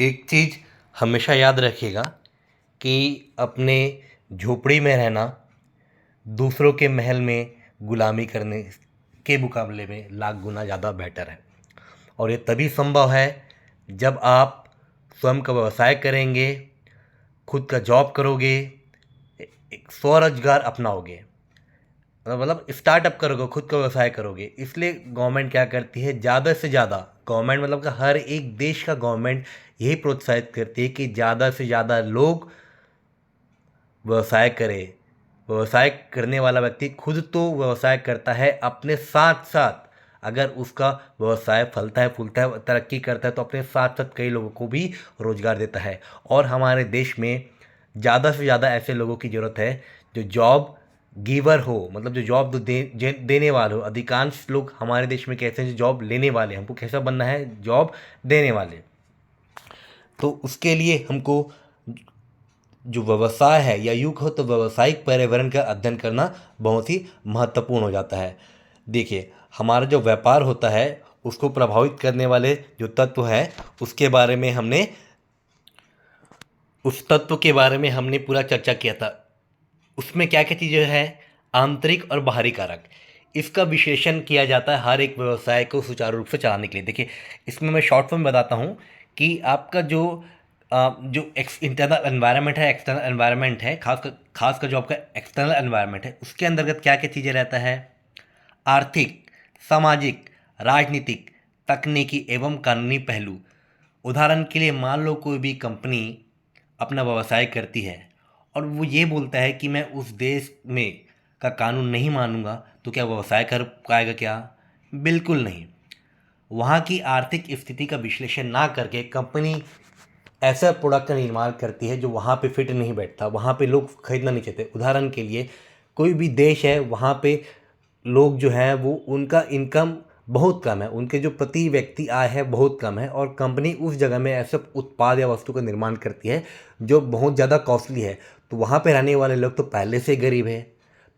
एक चीज़ हमेशा याद रखिएगा कि अपने झोपड़ी में रहना दूसरों के महल में गुलामी करने के मुकाबले में लाख गुना ज़्यादा बेटर है। और ये तभी संभव है जब आप स्वयं का व्यवसाय करेंगे, खुद का जॉब करोगे, एक स्वरोजगार अपनाओगे, मतलब स्टार्टअप करोगे, खुद का व्यवसाय करोगे। इसलिए गवर्नमेंट क्या करती है, ज़्यादा से ज़्यादा गवर्नमेंट मतलब का हर एक देश का गवर्नमेंट यही प्रोत्साहित करती है कि ज़्यादा से ज़्यादा लोग व्यवसाय करें। व्यवसाय करने वाला व्यक्ति खुद तो व्यवसाय करता है, अपने साथ साथ अगर उसका व्यवसाय फलता है, फूलता है, तरक्की करता है तो अपने साथ साथ कई लोगों को भी रोज़गार देता है। और हमारे देश में ज़्यादा से ज़्यादा ऐसे लोगों की ज़रूरत है जो जॉब गिवर हो, मतलब जो जॉब देने वाले हो। अधिकांश लोग हमारे देश में कैसे हैं जो जॉब लेने वाले, हमको कैसा बनना है, जॉब देने वाले। तो उसके लिए हमको जो व्यवसाय है या यूँ कहो तो व्यावसायिक पर्यावरण का अध्ययन करना बहुत ही महत्वपूर्ण हो जाता है। देखिए, हमारा जो व्यापार होता है उसको प्रभावित करने वाले जो तत्व हैं उस तत्व के बारे में हमने पूरा चर्चा किया था। उसमें क्या क्या चीज़ें हैं, आंतरिक और बाहरी कारक, इसका विश्लेषण किया जाता है हर एक व्यवसाय को सुचारू रूप से चलाने के लिए। देखिए, इसमें मैं शॉर्ट फॉर्म में बताता हूँ कि आपका जो इंटरनल एनवायरनमेंट है, एक्सटर्नल एनवायरनमेंट है, खासकर जो आपका एक्सटर्नल एनवायरनमेंट है उसके अंतर्गत क्या क्या चीज़ें रहता है। आर्थिक, सामाजिक, राजनीतिक, तकनीकी एवं कानूनी पहलू। उदाहरण के लिए मान लो कोई भी कंपनी अपना व्यवसाय करती है और वो ये बोलता है कि मैं उस देश में का कानून नहीं मानूंगा, तो क्या व्यवसाय कर पाएगा क्या? बिल्कुल नहीं। वहाँ की आर्थिक स्थिति का विश्लेषण ना करके कंपनी ऐसा प्रोडक्ट का निर्माण करती है जो वहाँ पे फिट नहीं बैठता, वहाँ पे लोग खरीदना नहीं चाहते। उदाहरण के लिए कोई भी देश है, वहाँ पे लोग जो हैं वो उनका इनकम बहुत कम है, उनके जो प्रति व्यक्ति आय है बहुत कम है, और कंपनी उस जगह में ऐसे उत्पाद या वस्तु का निर्माण करती है जो बहुत ज़्यादा कॉस्टली है। तो वहाँ पे रहने वाले लोग तो पहले से गरीब है,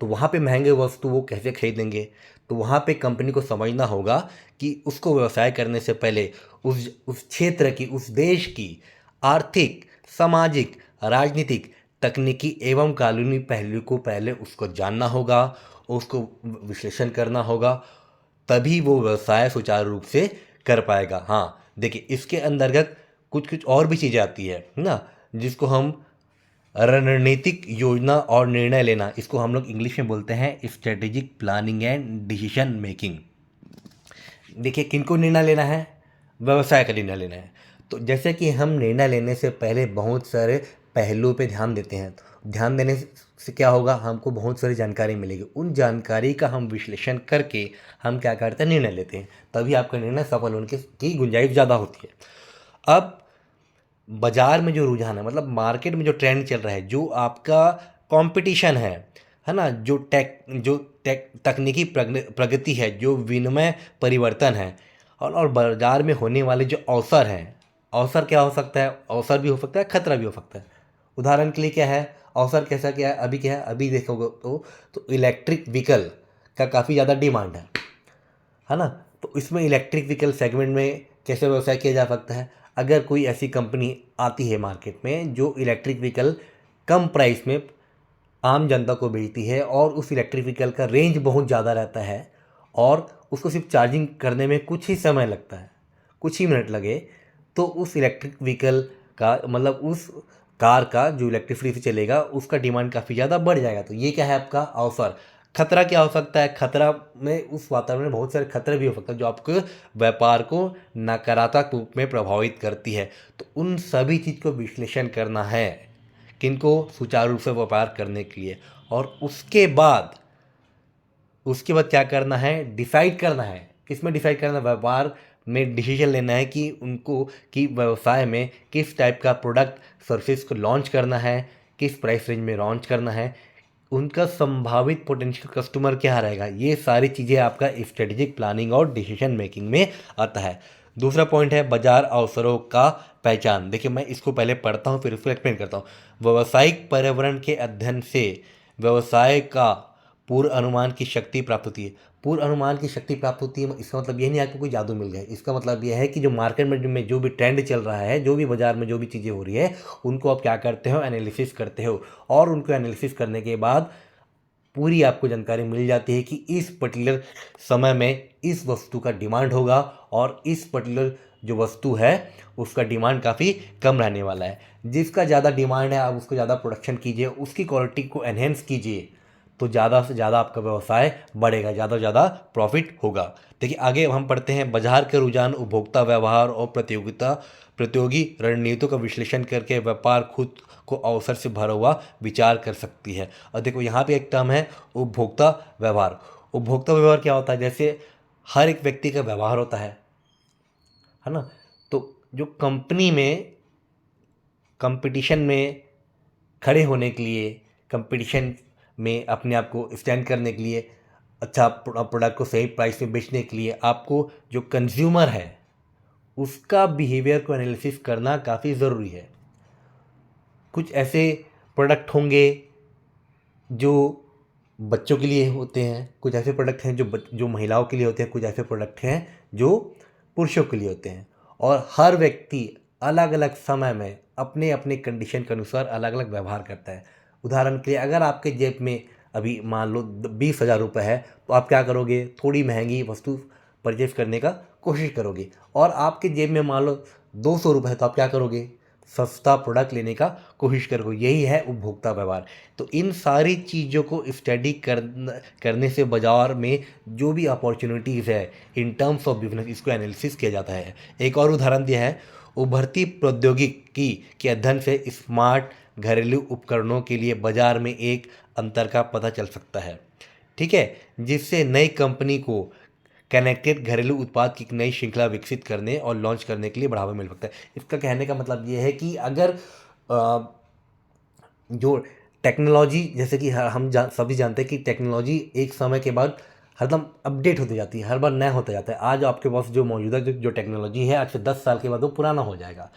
तो वहाँ पे महंगे वस्तु वो कैसे खरीदेंगे? तो वहाँ पे कंपनी को समझना होगा कि उसको व्यवसाय करने से पहले उस क्षेत्र की, उस देश की आर्थिक, सामाजिक, राजनीतिक, तकनीकी एवं कानूनी पहलू को पहले उसको जानना होगा, उसको विश्लेषण करना होगा, तभी वो व्यवसाय सुचारू रूप से कर पाएगा। हाँ, देखिए, इसके अंतर्गत कुछ कुछ और भी चीज़ें आती है ना, जिसको हम रणनीतिक योजना और निर्णय लेना, इसको हम लोग इंग्लिश में बोलते हैं strategic planning and decision making. देखिए, किनको निर्णय लेना है? व्यवसाय का निर्णय लेना है। तो जैसे कि हम निर्णय लेने से पहले बहुत सारे पहलुओं पे ध्यान देते हैं, तो ध्यान देने से क्या होगा, हमको बहुत सारी जानकारी मिलेगी। उन जानकारी का हम विश्लेषण करके हम क्या करते हैं, निर्णय लेते हैं, तभी आपका निर्णय सफल होने की गुंजाइश ज़्यादा होती है। अब बाजार में जो रुझान है, मतलब मार्केट में जो ट्रेंड चल रहा है, जो आपका कंपटीशन है ना, जो टेक तकनीकी प्रगति है, जो विनिमय परिवर्तन है, और बाजार में होने वाले जो अवसर हैं, अवसर क्या हो सकता है? अवसर भी हो सकता है, खतरा भी हो सकता है। उदाहरण के लिए क्या है अवसर? कैसा क्या है, अभी क्या है, अभी देखोगे तो इलेक्ट्रिक व्हीकल का काफ़ी ज़्यादा डिमांड है ना। तो इसमें इलेक्ट्रिक व्हीकल सेगमेंट में कैसे व्यवसाय किया जा सकता है? अगर कोई ऐसी कंपनी आती है मार्केट में जो इलेक्ट्रिक व्हीकल कम प्राइस में आम जनता को बेचती है, और उस इलेक्ट्रिक व्हीकल का रेंज बहुत ज़्यादा रहता है, और उसको सिर्फ चार्जिंग करने में कुछ ही समय लगता है, कुछ ही मिनट लगे, तो उस इलेक्ट्रिक व्हीकल का, मतलब उस कार का जो इलेक्ट्रिसिटी से चलेगा, उसका डिमांड काफ़ी ज़्यादा बढ़ जाएगा। तो ये क्या है आपका अवसर। खतरा क्या हो सकता है? खतरा में उस वातावरण में बहुत सारे खतरे भी हो सकते हैं जो आपके व्यापार को नकारात्मक रूप में प्रभावित करती है। तो उन सभी चीज़ को विश्लेषण करना है, किनको? सुचारू रूप से व्यापार करने के लिए। और उसके बाद क्या करना है? डिसाइड करना है। किसमें डिसाइड करना है? व्यापार में डिसीजन लेना है कि उनको, कि व्यवसाय में किस टाइप का प्रोडक्ट सर्विस को लॉन्च करना है, किस प्राइस रेंज में लॉन्च करना है, उनका संभावित पोटेंशियल कस्टमर क्या रहेगा। ये सारी चीज़ें आपका स्ट्रेटेजिक प्लानिंग और डिसीजन मेकिंग में आता है। दूसरा पॉइंट है बाजार अवसरों का पहचान। देखिए, मैं इसको पहले पढ़ता हूँ फिर उसको एक्सप्लेन करता हूँ। व्यावसायिक पर्यावरण के अध्ययन से व्यवसाय का पूर्व अनुमान की शक्ति प्राप्त होती है। पूर्व अनुमान की शक्ति प्राप्त होती है। इसका मतलब ये नहीं आपको कोई जादू मिल गया, इसका मतलब ये है कि जो मार्केट में जो भी ट्रेंड चल रहा है, जो भी बाजार में जो भी चीज़ें हो रही है, उनको आप क्या करते हो, एनालिसिस करते हो, और उनको एनालिसिस करने के बाद पूरी आपको जानकारी मिल जाती है कि इस पर्टिकुलर समय में इस वस्तु का डिमांड होगा और इस पर्टिकुलर जो वस्तु है उसका डिमांड काफ़ी कम रहने वाला है। जिसका ज़्यादा डिमांड है आप उसको ज़्यादा प्रोडक्शन कीजिए, उसकी क्वालिटी को एनहेंस कीजिए, तो ज़्यादा से ज़्यादा आपका व्यवसाय बढ़ेगा, ज़्यादा से ज़्यादा प्रॉफिट होगा। देखिए आगे हम पढ़ते हैं, बाजार के रुझान, उपभोक्ता व्यवहार और प्रतियोगी रणनीतियों का विश्लेषण करके व्यापार खुद को अवसर से भरा हुआ विचार कर सकती है। और देखो यहाँ पे एक टर्म है उपभोक्ता व्यवहार। उपभोक्ता व्यवहार क्या होता है, जैसे हर एक व्यक्ति का व्यवहार होता है ना। तो जो कंपनी में कंपटीशन में खड़े होने के लिए, कंपटीशन में अपने आप को स्टैंड करने के लिए, अच्छा प्रोडक्ट को सही प्राइस में बेचने के लिए, आपको जो कंज्यूमर है उसका बिहेवियर को एनालिसिस करना काफ़ी ज़रूरी है। कुछ ऐसे प्रोडक्ट होंगे जो बच्चों के लिए होते हैं, कुछ ऐसे प्रोडक्ट हैं जो महिलाओं के लिए होते हैं, कुछ ऐसे प्रोडक्ट हैं जो पुरुषों के लिए होते हैं, और हर व्यक्ति अलग अलग समय में अपने अपने कंडीशन के अनुसार अलग अलग व्यवहार करता है। उदाहरण के लिए अगर आपके जेब में अभी मान लो 20,000 रुपये है, तो आप क्या करोगे, थोड़ी महंगी वस्तु परचेज करने का कोशिश करोगे। और आपके जेब में मान लो 200 रुपये है, तो आप क्या करोगे, सस्ता प्रोडक्ट लेने का कोशिश करोगे। यही है उपभोक्ता व्यवहार। तो इन सारी चीज़ों को स्टडी करने से बाजार में जो भी अपॉर्चुनिटीज़ है इन टर्म्स ऑफ बिजनेस, इसको एनालिसिस किया जाता है। एक और उदाहरण दिया है, उभरती प्रौद्योगिकी के अध्ययन से स्मार्ट घरेलू उपकरणों के लिए बाजार में एक अंतर का पता चल सकता है। ठीक है, जिससे नई कंपनी को कनेक्टेड घरेलू उत्पाद की एक नई श्रृंखला विकसित करने और लॉन्च करने के लिए बढ़ावा मिल सकता है। इसका कहने का मतलब ये है कि अगर जो टेक्नोलॉजी, जैसे कि सभी जानते हैं कि टेक्नोलॉजी एक समय के बाद हरदम अपडेट होती जाती है, हर बार नया होता जाता है। आज आपके पास जो मौजूदा जो टेक्नोलॉजी है, आज से 10 साल के बाद वो पुराना हो जाएगा।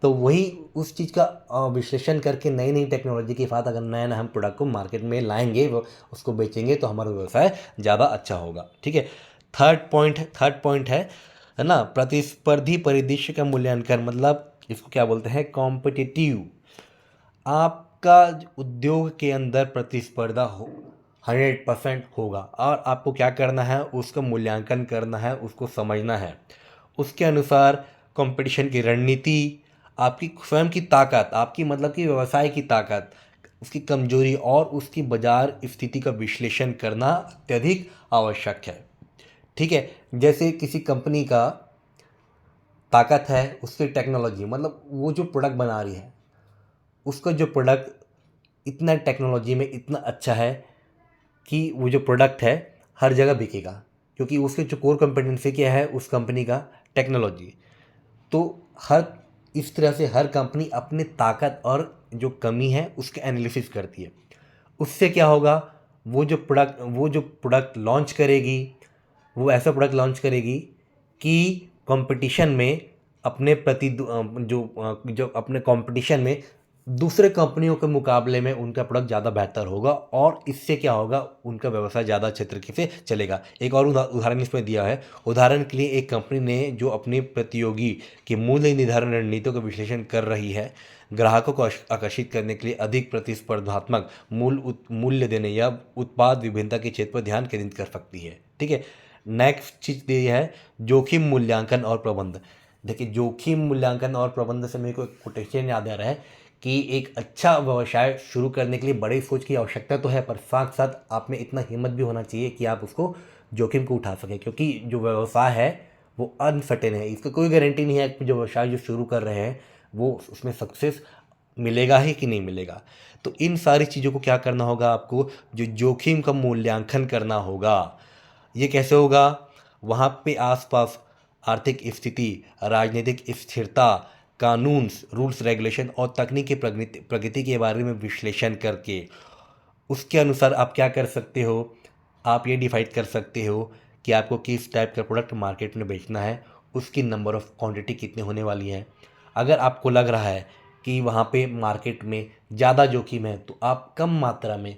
तो वही उस चीज़ का विश्लेषण करके नई नई टेक्नोलॉजी के साथ अगर नया नया हम प्रोडक्ट को मार्केट में लाएंगे, वो उसको बेचेंगे, तो हमारा व्यवसाय ज़्यादा अच्छा होगा। ठीक है, थर्ड पॉइंट है ना, प्रतिस्पर्धी परिदृश्य का मूल्यांकन, मतलब इसको क्या बोलते हैं, कॉम्पिटिटिव। आपका उद्योग के अंदर प्रतिस्पर्धा हो 100% होगा, और आपको क्या करना है, उसका मूल्यांकन करना है, उसको समझना है। उसके अनुसार कंपटीशन की रणनीति, आपकी स्वयं की ताकत, आपकी मतलब कि व्यवसाय की ताकत, उसकी कमजोरी और उसकी बाजार स्थिति का विश्लेषण करना अत्यधिक आवश्यक है। ठीक है, जैसे किसी कंपनी का ताकत है उसकी टेक्नोलॉजी, मतलब वो जो प्रोडक्ट बना रही है उसका जो प्रोडक्ट इतना टेक्नोलॉजी में इतना अच्छा है कि वो जो प्रोडक्ट है हर जगह बिकेगा, क्योंकि उसके जो कोर कंपिटेंसी क्या है उस कंपनी का, टेक्नोलॉजी। तो हर इस तरह से हर कंपनी अपनी ताकत और जो कमी है उसके एनालिसिस करती है। उससे क्या होगा, वो जो प्रोडक्ट लॉन्च करेगी, वो ऐसा प्रोडक्ट लॉन्च करेगी कि कंपटीशन में अपने प्रति जो अपने कंपटीशन में दूसरे कंपनियों के मुकाबले में उनका प्रोडक्ट ज़्यादा बेहतर होगा, और इससे क्या होगा, उनका व्यवसाय ज़्यादा अच्छे तरीके से चलेगा। एक और उदाहरण इसमें दिया है। उदाहरण के लिए एक कंपनी ने जो अपनी प्रतियोगी की मूल्य निर्धारण रणनीतियों का विश्लेषण कर रही है, ग्राहकों को आकर्षित करने के लिए अधिक प्रतिस्पर्धात्मक मूल्य देने या उत्पाद विभिन्नता के क्षेत्र पर ध्यान केंद्रित कर सकती है। ठीक है, नेक्स्ट चीज़ ये है, जोखिम मूल्यांकन और प्रबंध। देखिए, जोखिम मूल्यांकन और प्रबंध से मेरे को एक कोटेशन याद आ रहा है कि एक अच्छा व्यवसाय शुरू करने के लिए बड़ी सोच की आवश्यकता तो है, पर साथ साथ आप में इतना हिम्मत भी होना चाहिए कि आप उसको जोखिम को उठा सकें, क्योंकि जो व्यवसाय है वो अनसर्टेन है। इसका कोई गारंटी नहीं है कि जो व्यवसाय जो शुरू कर रहे हैं वो उसमें सक्सेस मिलेगा ही कि नहीं मिलेगा। तो इन सारी चीज़ों को क्या करना होगा, आपको जो जोखिम का मूल्यांकन करना होगा। ये कैसे होगा, वहाँ पे आसपास आर्थिक स्थिति, राजनीतिक स्थिरता, कानून, रूल्स रेगुलेशन और तकनीकी प्रगति के बारे में विश्लेषण करके उसके अनुसार आप क्या कर सकते हो, आप ये डिसाइड कर सकते हो कि आपको किस टाइप का प्रोडक्ट मार्केट में बेचना है, उसकी नंबर ऑफ़ क्वांटिटी कितनी होने वाली है। अगर आपको लग रहा है कि वहाँ पे मार्केट में ज़्यादा जोखिम है, तो आप कम मात्रा में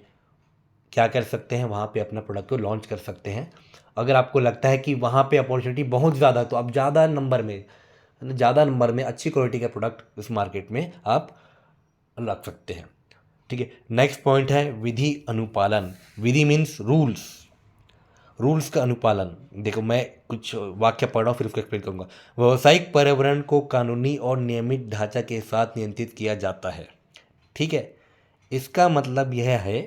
क्या कर सकते हैं, वहाँ पे अपना प्रोडक्ट को लॉन्च कर सकते हैं। अगर आपको लगता है कि वहाँ पे अपॉर्चुनिटी बहुत ज़्यादा, तो आप ज़्यादा नंबर में अच्छी क्वालिटी का प्रोडक्ट इस मार्केट में आप रख सकते हैं। ठीक है, नेक्स्ट पॉइंट है विधि अनुपालन। विधि मीन्स रूल्स, रूल्स का अनुपालन। देखो मैं कुछ वाक्य पढ़ रहा हूँ, फिर उसको एक्सप्लेन करूँगा। व्यावसायिक पर्यावरण को कानूनी और नियमित ढांचा के साथ नियंत्रित किया जाता है। ठीक है, इसका मतलब यह है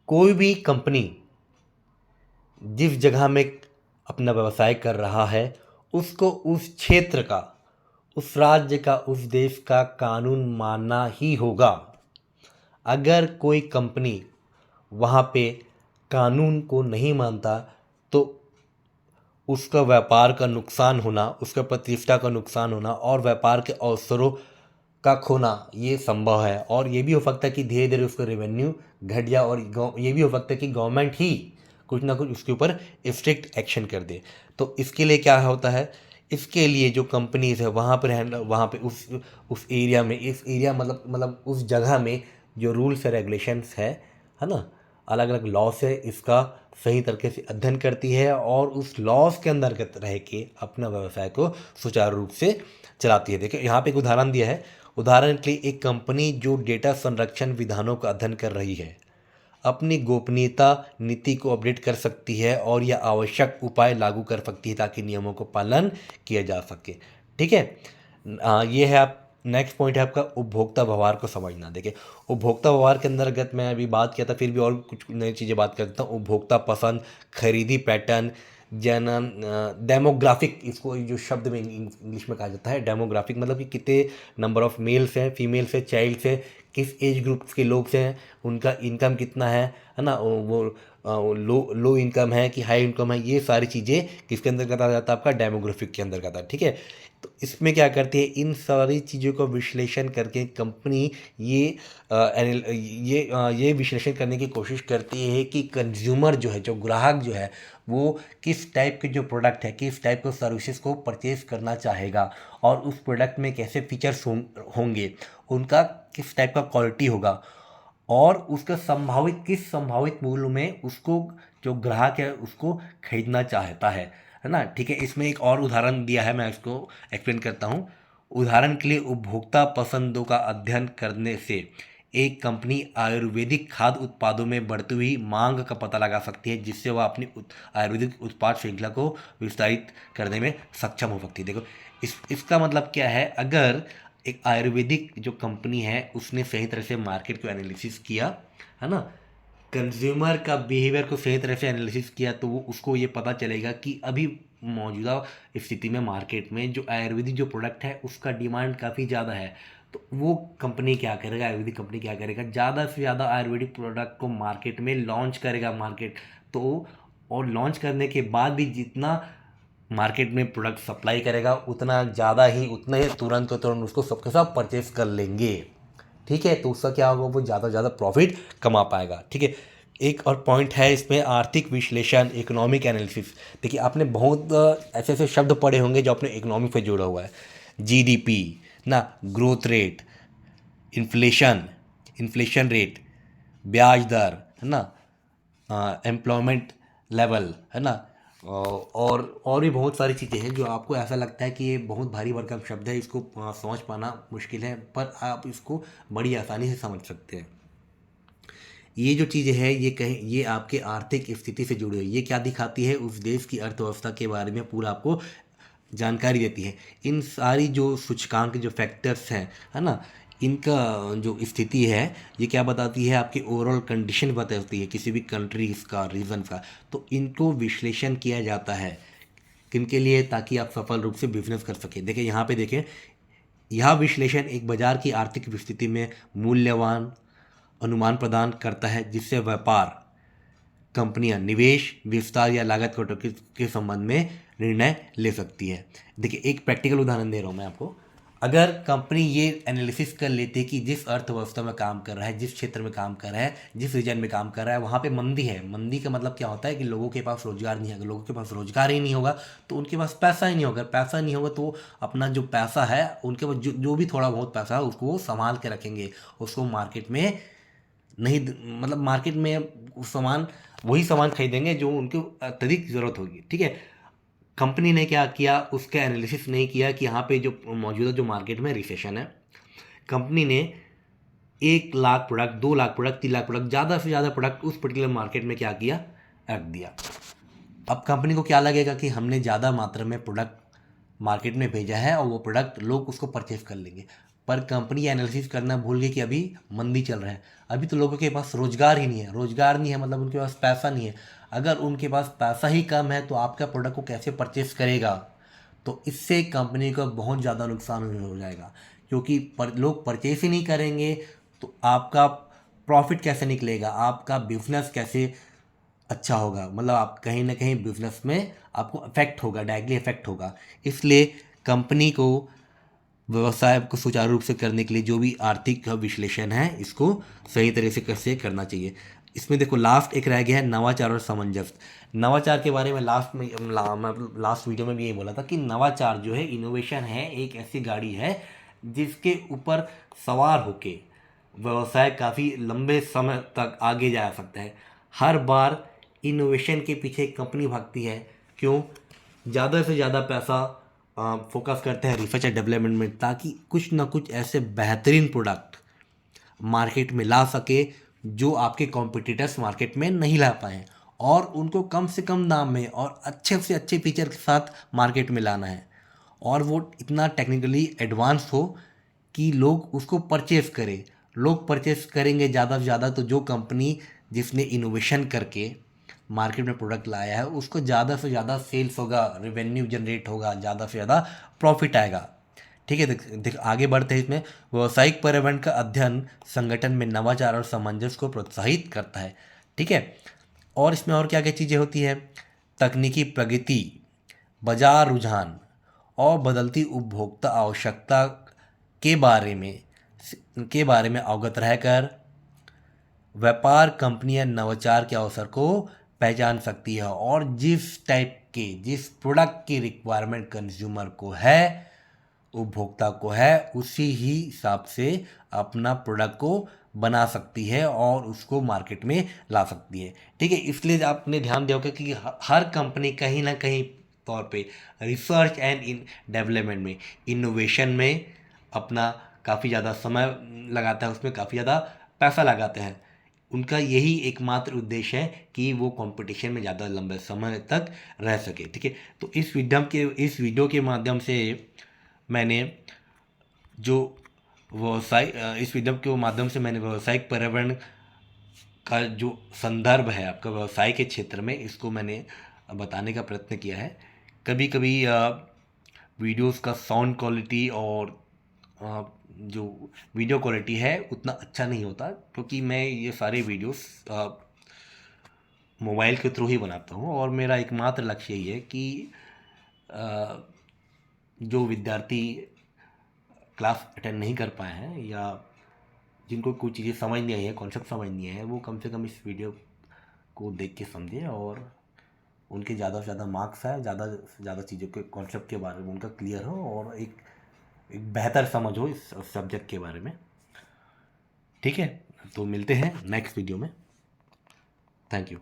कोई भी कंपनी जिस जगह में अपना व्यवसाय कर रहा है, उसको उस क्षेत्र का, उस राज्य का, उस देश का कानून मानना ही होगा। अगर कोई कंपनी वहाँ पे कानून को नहीं मानता तो उसका व्यापार का नुकसान होना, उसका प्रतिष्ठा का नुकसान होना और व्यापार के अवसरों का खोना ये संभव है। और ये भी हो सकता है कि धीरे धीरे उसका रेवेन्यू घट जाए, और ये भी हो सकता है कि गवर्नमेंट ही कुछ ना कुछ उसके ऊपर स्ट्रिक्ट एक्शन कर दे। तो इसके लिए क्या होता है, इसके लिए जो कंपनीज है वहाँ पर रहना, वहाँ पे उस एरिया में, इस एरिया मतलब उस जगह में जो रूल्स है, रेगुलेशंस है ना, अलग अलग लॉस है, इसका सही तरीके से अध्ययन करती है और उस लॉस के अंतर्गत रह के अपना व्यवसाय को सुचारू रूप से चलाती है। देखिए यहाँ पे एक उदाहरण दिया है। उदाहरण के लिए एक कंपनी जो डेटा संरक्षण विधानों का अध्ययन कर रही है, अपनी गोपनीयता नीति को अपडेट कर सकती है और यह आवश्यक उपाय लागू कर सकती है ताकि नियमों को पालन किया जा सके। ठीक है, ये है आप नेक्स्ट पॉइंट है आपका उपभोक्ता व्यवहार को समझना। देखिए उपभोक्ता व्यवहार के अंतर्गत मैं अभी बात किया था, फिर भी और कुछ नई चीज़ें बात करता हूँ। उपभोक्ता पसंद, खरीदी पैटर्न, जन डेमोग्राफिक, इसको जो शब्द में इंग्लिश में कहा जाता है डेमोग्राफिक, मतलब कि कितने नंबर ऑफ मेल्स हैं, फीमेल्स हैं, चाइल्ड्स हैं, किस एज ग्रुप के लोग हैं, उनका इनकम कितना है ना, वो लो इनकम है कि हाई इनकम है, ये सारी चीज़ें किसके अंतर्गत आ जाता है, आपका डेमोग्राफिक के अंतर्गत आता है। ठीक है, तो इसमें क्या करती है, इन सारी चीज़ों का विश्लेषण करके कंपनी ये विश्लेषण करने की कोशिश करती है कि कंज्यूमर जो है, जो ग्राहक जो है, वो किस टाइप के जो प्रोडक्ट है, किस टाइप के सर्विसेज को परचेज करना चाहेगा और उस प्रोडक्ट में कैसे फीचर्स होंगे, उनका किस टाइप का क्वालिटी होगा और उसका किस संभावित मूल्य में उसको जो ग्राहक है उसको खरीदना चाहता है ना। ठीक है, इसमें एक और उदाहरण दिया है, मैं इसको एक्सप्लेन करता हूँ। उदाहरण के लिए उपभोक्ता पसंदों का अध्ययन करने से एक कंपनी आयुर्वेदिक खाद्य उत्पादों में बढ़ती हुई मांग का पता लगा सकती है, जिससे वह अपनी आयुर्वेदिक उत्पाद श्रृंखला को विस्तारित करने में सक्षम हो सकती है। देखो इसका मतलब क्या है, अगर एक आयुर्वेदिक जो कंपनी है उसने सही तरह से मार्केट को एनालिसिस किया, है ना, कंज्यूमर का बिहेवियर को सही तरह से एनालिसिस किया, तो वो उसको ये पता चलेगा कि अभी मौजूदा स्थिति में मार्केट में जो आयुर्वेदिक जो प्रोडक्ट है उसका डिमांड काफ़ी ज़्यादा है। तो वो कंपनी क्या करेगा, आयुर्वेदिक कंपनी क्या करेगा, ज़्यादा से ज़्यादा आयुर्वेदिक प्रोडक्ट को मार्केट में लॉन्च करेगा मार्केट तो, और लॉन्च करने के बाद भी जितना मार्केट में प्रोडक्ट सप्लाई करेगा उतना ज़्यादा ही, उतना ही तुरंत को तुरंत उसको सबके सब परचेस कर लेंगे। ठीक है, तो उसका क्या होगा, वो ज़्यादा ज़्यादा प्रॉफिट कमा पाएगा। ठीक है, एक और पॉइंट है इसमें आर्थिक विश्लेषण, इकोनॉमिक एनालिसिस। देखिए आपने बहुत ऐसे ऐसे शब्द पढ़े होंगे जो अपने इकोनॉमिक से जुड़ा हुआ है। जीडीपी ना, growth rate, inflation, inflation rate, ब्याज दर, है ना, एम्प्लॉयमेंट लेवल, है ना, और भी बहुत सारी चीज़ें हैं जो आपको ऐसा लगता है कि ये बहुत भारी भरकम शब्द है, इसको समझ पाना मुश्किल है, पर आप इसको बड़ी आसानी से समझ सकते हैं। ये जो चीज़ें हैं ये आपके आर्थिक स्थिति से जुड़ी हुई, ये क्या दिखाती है, उस देश की अर्थव्यवस्था के बारे में पूरा आपको जानकारी देती है। इन सारी जो सूचकांक जो फैक्टर्स हैं, है ना, इनका जो स्थिति है ये क्या बताती है, आपकी ओवरऑल कंडीशन बताती है किसी भी कंट्रीज का, रीजन का। तो इनको विश्लेषण किया जाता है किनके लिए, ताकि आप सफल रूप से बिजनेस कर सकें। देखिए यहाँ पे देखें, यह विश्लेषण एक बाजार की आर्थिक स्थिति में मूल्यवान अनुमान प्रदान करता है, जिससे व्यापार कंपनियां निवेश, विस्तार या लागत कटौती के संबंध में निर्णय ले सकती है। देखिए एक प्रैक्टिकल उदाहरण दे रहा हूँ मैं आपको। अगर कंपनी ये एनालिसिस कर लेती है कि जिस अर्थव्यवस्था में काम कर रहा है, जिस क्षेत्र में काम कर रहा है, जिस रीजन में काम कर रहा है, वहाँ पे मंदी है। मंदी का मतलब क्या होता है कि लोगों के पास रोजगार नहीं है। अगर लोगों के पास रोजगार ही नहीं होगा तो उनके पास पैसा ही नहीं होगा। पैसा नहीं होगा तो अपना जो पैसा है उनके पास जो भी थोड़ा बहुत पैसा है उसको वो संभाल के रखेंगे, उसको मार्केट में नहीं मतलब मार्केट में सामान वही सामान खरीदेंगे जो उनको अत्यधिक ज़रूरत होगी। ठीक है, कंपनी ने क्या किया, उसका एनालिसिस नहीं किया कि यहाँ पे जो मौजूदा जो मार्केट में रिसेशन है, कंपनी ने 1 lakh product, 2 lakh product, 3 lakh product, ज़्यादा से ज़्यादा प्रोडक्ट उस पर्टिकुलर मार्केट में क्या किया, रख दिया। अब कंपनी को क्या लगेगा कि हमने ज़्यादा मात्रा में प्रोडक्ट मार्केट में भेजा है और वो प्रोडक्ट लोग उसको परचेज कर लेंगे, पर कंपनी एनालिसिस करना भूल गई कि अभी मंदी चल रहा है, अभी तो लोगों के पास रोज़गार ही नहीं है। रोज़गार नहीं है मतलब उनके पास पैसा नहीं है। अगर उनके पास पैसा ही कम है तो आपका प्रोडक्ट को कैसे परचेज करेगा? तो इससे कंपनी को बहुत ज़्यादा नुकसान हो जाएगा, क्योंकि लोग परचेज ही नहीं करेंगे तो आपका प्रॉफिट कैसे निकलेगा, आपका बिजनेस कैसे अच्छा होगा? मतलब आप कहीं ना कहीं बिजनेस में आपको अफेक्ट होगा, डायरेक्टली अफेक्ट होगा। इसलिए कंपनी को व्यवसाय को सुचारू रूप से करने के लिए जो भी आर्थिक विश्लेषण है इसको सही तरह से कैसे करना चाहिए। इसमें देखो लास्ट एक रह गया है नवाचार और सामंजस्य। नवाचार के बारे में लास्ट वीडियो में भी यही बोला था कि नवाचार जो है, इनोवेशन है, एक ऐसी गाड़ी है जिसके ऊपर सवार होके व्यवसाय काफ़ी लंबे समय तक आगे जा सकता है। हर बार इनोवेशन के पीछे एक कंपनी भागती है। क्यों? ज़्यादा से ज़्यादा पैसा फोकस करते हैं रिसर्च एंड डेवलपमेंट में, ताकि कुछ ना कुछ ऐसे बेहतरीन प्रोडक्ट मार्केट में ला सके जो आपके कॉम्पिटिटर्स मार्केट में नहीं ला पाए, और उनको कम से कम दाम में और अच्छे से अच्छे फीचर के साथ मार्केट में लाना है, और वो इतना टेक्निकली एडवांस हो कि लोग उसको परचेज करें। लोग परचेज करेंगे ज़्यादा से ज़्यादा तो जो कंपनी जिसने इनोवेशन करके मार्केट में प्रोडक्ट लाया है उसको ज़्यादा से ज़्यादा सेल्स होगा, रेवेन्यू जनरेट होगा, ज़्यादा से ज़्यादा प्रॉफिट आएगा। ठीक है, देख देख आगे बढ़ते हैं। इसमें व्यावसायिक पर्यावरण का अध्ययन संगठन में नवाचार और सामंजस्य को प्रोत्साहित करता है। ठीक है, और इसमें और क्या क्या चीज़ें होती है? तकनीकी प्रगति, बाजार रुझान और बदलती उपभोक्ता आवश्यकता के बारे में अवगत रहकर व्यापार कंपनियां नवाचार के अवसर को पहचान सकती है, और जिस प्रोडक्ट की रिक्वायरमेंट कंज्यूमर को है, उपभोक्ता को है, उसी ही हिसाब से अपना प्रोडक्ट को बना सकती है और उसको मार्केट में ला सकती है। ठीक है, इसलिए आपने ध्यान दिया होगा कि हर कंपनी कहीं ना कहीं तौर पे रिसर्च एंड इन डेवलपमेंट में, इनोवेशन में अपना काफ़ी ज़्यादा समय लगाता है, उसमें काफ़ी ज़्यादा पैसा लगाते हैं। उनका यही एकमात्र उद्देश्य है कि वो कंपटीशन में ज़्यादा लंबे समय तक रह सके। ठीक है, तो इस वीडियो के माध्यम से मैंने जो इस वीडियो के माध्यम से मैंने व्यावसायिक पर्यावरण का जो संदर्भ है आपका व्यवसाय के क्षेत्र में, इसको मैंने बताने का प्रयत्न किया है। कभी कभी वीडियोस का साउंड क्वालिटी और जो वीडियो क्वालिटी है उतना अच्छा नहीं होता, क्योंकि मैं ये सारे वीडियोस मोबाइल के थ्रू ही बनाता हूँ, और मेरा एकमात्र लक्ष्य यही है कि जो विद्यार्थी क्लास अटेंड नहीं कर पाए हैं या जिनको कुछ चीज़ें समझ नहीं आई है, कॉन्सेप्ट समझ नहीं है, वो कम से कम इस वीडियो को देख के समझें, और उनके ज़्यादा से ज़्यादा मार्क्स आए, ज़्यादा से ज़्यादा चीज़ों के कॉन्सेप्ट के बारे में उनका क्लियर हो, और एक बेहतर समझ हो इस सब्जेक्ट के बारे में। ठीक है, तो मिलते हैं नेक्स्ट वीडियो में। Thank you.